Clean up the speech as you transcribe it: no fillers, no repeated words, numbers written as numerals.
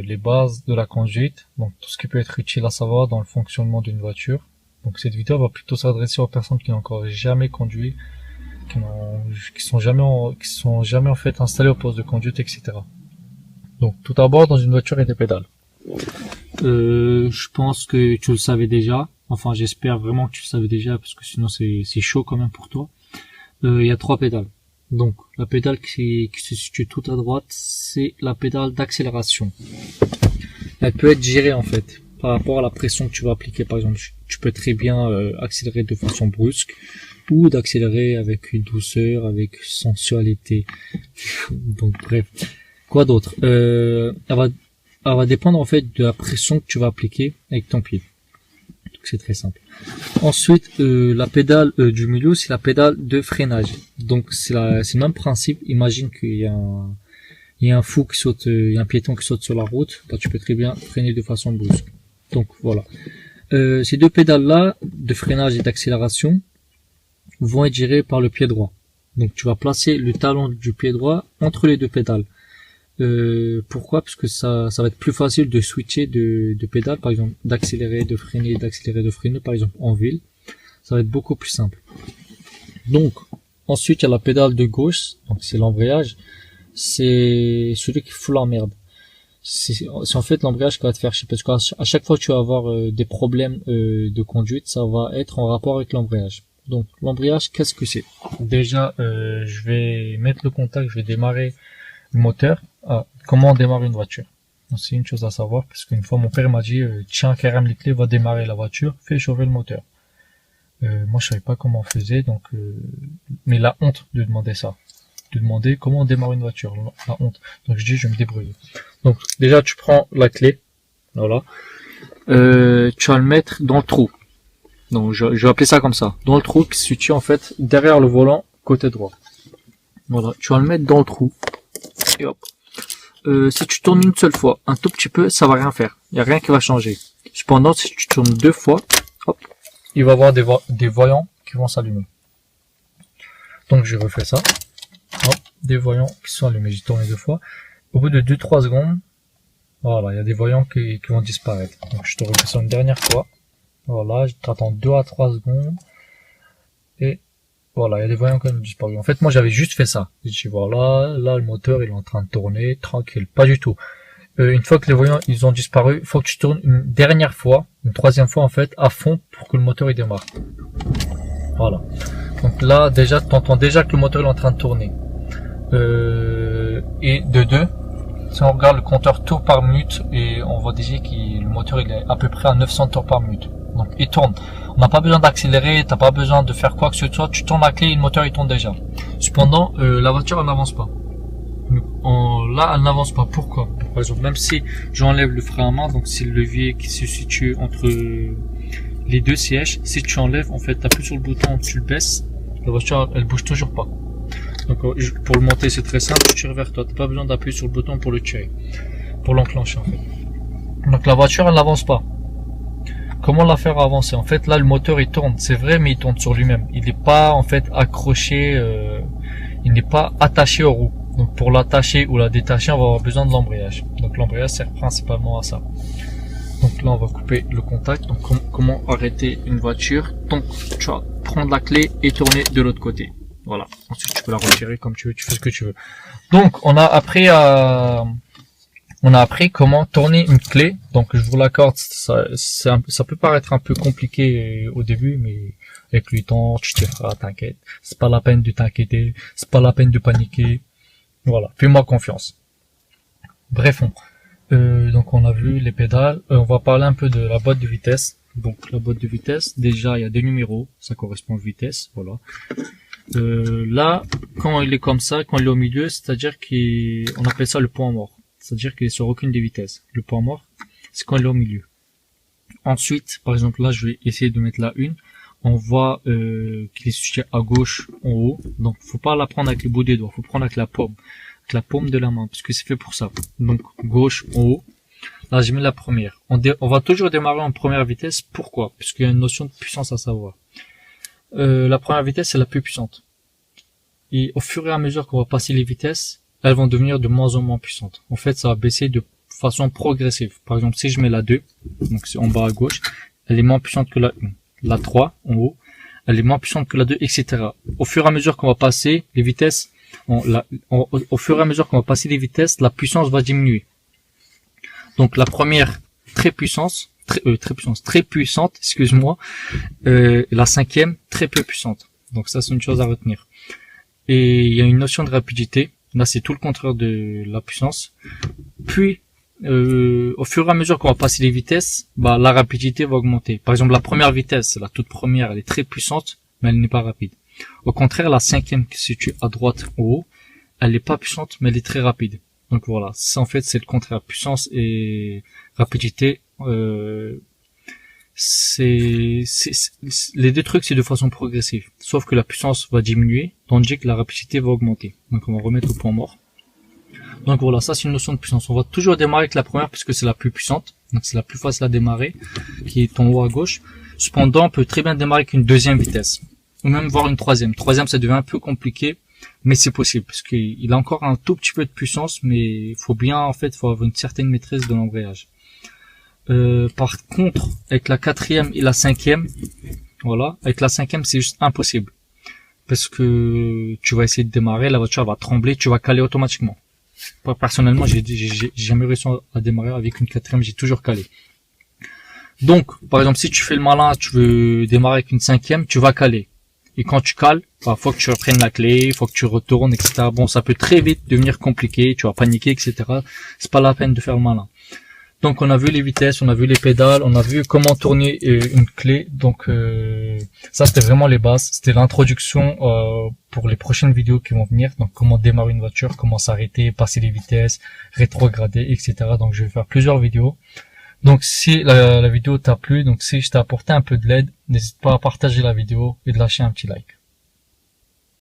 les bases de la conduite, donc tout ce qui peut être utile à savoir dans le fonctionnement d'une voiture. Donc cette vidéo va plutôt s'adresser aux personnes qui n'ont encore jamais conduit, qui sont jamais en fait installées au poste de conduite, etc. Donc tout d'abord, dans une voiture, il y a des pédales. Je pense que tu le savais déjà. Enfin, j'espère vraiment que tu le savais déjà, parce que sinon c'est chaud quand même pour toi. Il y a 3 pédales. Donc, la pédale qui se situe tout à droite, c'est la pédale d'accélération. Elle peut être gérée en fait par rapport à la pression que tu vas appliquer. Par exemple, tu peux très bien accélérer de façon brusque ou d'accélérer avec une douceur, avec sensualité. Donc bref, quoi d'autre, elle va dépendre en fait de la pression que tu vas appliquer avec ton pied. Donc c'est très simple. Ensuite, la pédale du milieu, c'est la pédale de freinage. Donc c'est le même principe. Imagine qu'il y a un fou qui saute, il y a un piéton qui saute sur la route. Bah, tu peux très bien freiner de façon brusque. Donc voilà. Ces 2 pédales-là, de freinage et d'accélération, vont être gérées par le pied droit. Donc tu vas placer le talon du pied droit entre les 2 pédales. Pourquoi? Parce que ça va être plus facile de switcher de pédales, par exemple d'accélérer, de freiner, par exemple en ville. Ça va être beaucoup plus simple. Donc ensuite il y a la pédale de gauche, donc c'est l'embrayage. C'est celui qui fout la merde. C'est en fait l'embrayage qui va te faire chier, parce qu'à chaque fois que tu vas avoir des problèmes de conduite, ça va être en rapport avec l'embrayage. Donc l'embrayage, qu'est-ce que c'est? Déjà, je vais mettre le contact, je vais démarrer le moteur. Comment on démarre une voiture? C'est une chose à savoir, parce qu'une fois mon père m'a dit tiens, carrément les clés, va démarrer la voiture, fais chauffer le moteur. Moi je savais pas comment on faisait, donc mais la honte de demander ça, de demander comment on démarre une voiture, la honte. Donc je dis je vais me débrouiller. Donc déjà tu prends la clé, voilà, tu vas le mettre dans le trou. Donc je vais appeler ça comme ça, dans le trou qui se situe en fait derrière le volant côté droit. Voilà, tu vas le mettre dans le trou. Et hop. Si tu tournes une seule fois, un tout petit peu, ça va rien faire. Il n'y a rien qui va changer. Cependant, si tu tournes 2 fois, hop, il va y avoir des voyants qui vont s'allumer. Donc je refais ça. Hop, des voyants qui sont allumés. J'ai tourné 2 fois. Au bout de 2-3 secondes, voilà, il y a des voyants qui vont disparaître. Donc je te refais ça une dernière fois. Voilà, je t'attends 2 à 3 secondes. Et voilà, il y a des voyants qui ont disparu. En fait, moi, j'avais juste fait ça. J'ai dit, voilà, là, le moteur, il est en train de tourner, tranquille. Pas du tout. Une fois que les voyants, ils ont disparu, il faut que tu tournes une dernière fois, une 3e fois, en fait, à fond, pour que le moteur, il démarre. Voilà. Donc là, déjà, tu entends déjà que le moteur, il est en train de tourner. Et de 2, si on regarde le compteur tours par minute, et on voit déjà que le moteur, il est à peu près à 900 tours par minute. Donc il tourne. On n'a pas besoin d'accélérer, t'as pas besoin de faire quoi que ce soit, tu tournes la clé et le moteur il tourne déjà. Cependant, la voiture elle n'avance pas. Là elle n'avance pas. Pourquoi? Par exemple, même si j'enlève le frein à main, donc c'est le levier qui se situe entre les 2 sièges, si tu enlèves, en fait, t'appuies sur le bouton, tu le baisses, la voiture elle bouge toujours pas. Donc pour le monter c'est très simple, tu tires vers toi, t'as pas besoin d'appuyer sur le bouton pour le tirer, pour l'enclencher en fait. Donc la voiture elle n'avance pas. Comment la faire avancer? En fait, là, le moteur, il tourne. C'est vrai, mais il tourne sur lui-même. Il n'est pas, en fait, accroché, il n'est pas attaché aux roues. Donc, pour l'attacher ou la détacher, on va avoir besoin de l'embrayage. Donc, l'embrayage sert principalement à ça. Donc, là, on va couper le contact. Donc, comment arrêter une voiture? Donc, tu vas prendre la clé et tourner de l'autre côté. Voilà. Ensuite, tu peux la retirer comme tu veux. Tu fais ce que tu veux. Donc, on a appris comment tourner une clé. Donc je vous l'accorde, ça peut paraître un peu compliqué au début, mais avec le temps, tu te feras, t'inquiète. C'est pas la peine de t'inquiéter, c'est pas la peine de paniquer. Voilà, fais-moi confiance. Bref, donc on a vu les pédales. On va parler un peu de la boîte de vitesse. Donc la boîte de vitesse, déjà il y a des numéros, ça correspond aux vitesses, voilà. Là, quand il est comme ça, quand il est au milieu, c'est-à-dire qu'on appelle ça le point mort. C'est-à-dire qu'il est sur aucune des vitesses. Le point mort, c'est quand il est au milieu. Ensuite, par exemple, là, je vais essayer de mettre la 1. On voit qu'il est situé à gauche, en haut. Donc, faut pas la prendre avec le bout des doigts. Faut prendre avec la paume de la main, parce que c'est fait pour ça. Donc, gauche, en haut. Là, j'ai mis la première. On va toujours démarrer en première vitesse. Pourquoi? Parce qu'il y a une notion de puissance à savoir. La première vitesse, c'est la plus puissante. Et au fur et à mesure qu'on va passer les vitesses, elles vont devenir de moins en moins puissantes. En fait, ça va baisser de façon progressive. Par exemple, si je mets la 2, donc c'est en bas à gauche, elle est moins puissante que la 1. La 3, en haut, elle est moins puissante que la 2, etc. Au fur et à mesure qu'on va passer les vitesses, au fur et à mesure qu'on va passer les vitesses, la puissance va diminuer. Donc la première, très puissante, excuse-moi, la cinquième, très peu puissante. Donc ça, c'est une chose à retenir. Et il y a une notion de rapidité. Là, c'est tout le contraire de la puissance. Puis, au fur et à mesure qu'on va passer les vitesses, la rapidité va augmenter. Par exemple, la première vitesse, la toute première, elle est très puissante, mais elle n'est pas rapide. Au contraire, la cinquième qui se situe à droite en haut, elle n'est pas puissante, mais elle est très rapide. Donc voilà, ça en fait, c'est le contraire. Puissance et rapidité, les deux trucs, c'est de façon progressive. Sauf que la puissance va diminuer, tandis que la rapidité va augmenter. Donc on va remettre au point mort. Donc voilà, ça c'est une notion de puissance. On va toujours démarrer avec la première puisque c'est la plus puissante. Donc c'est la plus facile à démarrer, qui est en haut à gauche. Cependant, on peut très bien démarrer avec une deuxième vitesse. Ou même voir une troisième. Troisième, ça devient un peu compliqué, mais c'est possible. Parce qu'il a encore un tout petit peu de puissance, mais il faut bien, en fait, faut avoir une certaine maîtrise de l'embrayage. Par contre, avec la quatrième et la cinquième, voilà, avec la cinquième, c'est juste impossible. Parce que tu vas essayer de démarrer, la voiture va trembler, tu vas caler automatiquement. Moi, personnellement, j'ai jamais réussi à démarrer avec une quatrième, j'ai toujours calé. Donc, par exemple, si tu fais le malin, tu veux démarrer avec une cinquième, tu vas caler. Et quand tu cales, faut que tu reprennes la clé, faut que tu retournes, etc. Bon, ça peut très vite devenir compliqué, tu vas paniquer, etc. C'est pas la peine de faire le malin. Donc on a vu les vitesses, on a vu les pédales, on a vu comment tourner une clé. Donc ça c'était vraiment les bases, c'était l'introduction pour les prochaines vidéos qui vont venir. Donc comment démarrer une voiture, comment s'arrêter, passer les vitesses, rétrograder, etc. Donc je vais faire plusieurs vidéos. Donc si la vidéo t'a plu, donc si je t'ai apporté un peu de l'aide, n'hésite pas à partager la vidéo et de lâcher un petit like.